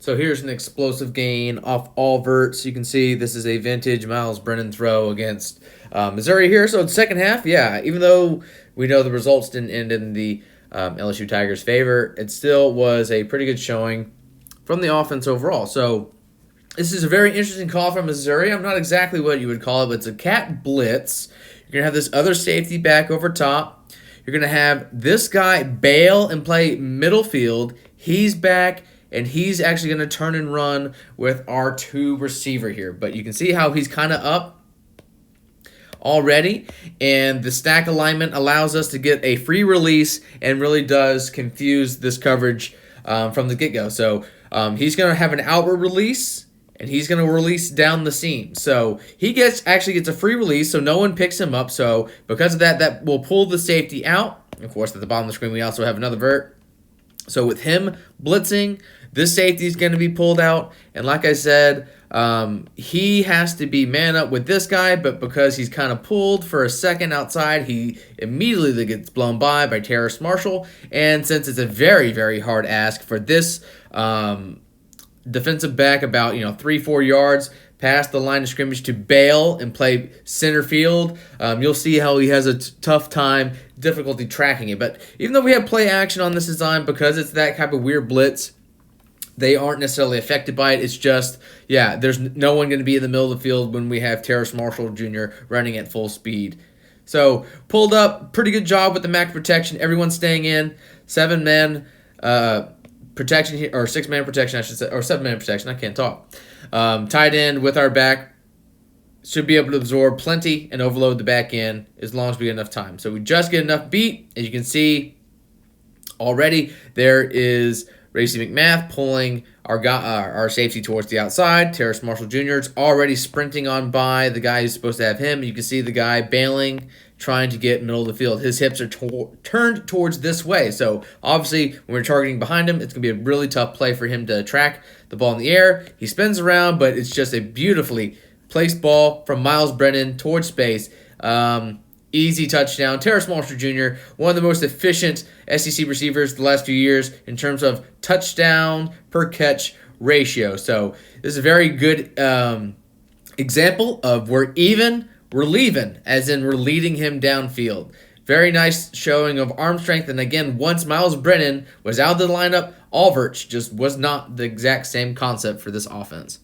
So here's an explosive gain off all verts. You can see this is a vintage Miles Brennan throw against Missouri here. So the second half, yeah, even though we know the results didn't end in the LSU Tigers' favor, it still was a pretty good showing from the offense overall. So this is a very interesting call from Missouri. I'm not exactly what you would call it, but it's a cat blitz. You're going to have this other safety back over top. You're going to have this guy bail and play middle field. He's back, and he's actually going to turn and run with our two receiver here. But you can see how he's kind of up already, and the stack alignment allows us to get a free release and really does confuse this coverage from the get-go. So he's going to have an outward release, and he's going to release down the seam. So he actually gets a free release, so no one picks him up. So because of that, that will pull the safety out. Of course, at the bottom of the screen, we also have another vert. So with him blitzing, this safety is going to be pulled out. And like I said, he has to be man up with this guy, but because he's kind of pulled for a second outside, he immediately gets blown by Terrace Marshall. And since it's a very, very hard ask for this defensive back about 3-4 yards past the line of scrimmage to bail and play center field, you'll see how he has a tough time, difficulty tracking it. But even though we have play action on this design, because it's that type of weird blitz, they aren't necessarily affected by it. It's just, there's no one going to be in the middle of the field when we have Terrace Marshall Jr. running at full speed. So pulled up, pretty good job with the MAC protection. Everyone's staying in. 7-man protection here, or 6-man protection, I should say, or 7-man protection. I can't talk. Tight end with our back should be able to absorb plenty and overload the back end as long as we get enough time. So we just get enough beat. As you can see already, there is Racy McMath pulling our safety towards the outside. Terrace Marshall Jr. is already sprinting on by the guy who's supposed to have him. You can see the guy bailing, trying to get middle of the field. His hips are turned towards this way. So obviously, when we're targeting behind him, it's going to be a really tough play for him to track the ball in the air. He spins around, but it's just a beautifully placed ball from Miles Brennan towards space. Easy touchdown. Terrace Marshall Jr., one of the most efficient SEC receivers the last few years in terms of touchdown per catch ratio. So this is a very good example of we're leaving, as in we're leading him downfield. Very nice showing of arm strength. And again, once Miles Brennan was out of the lineup, Alverch just was not the exact same concept for this offense.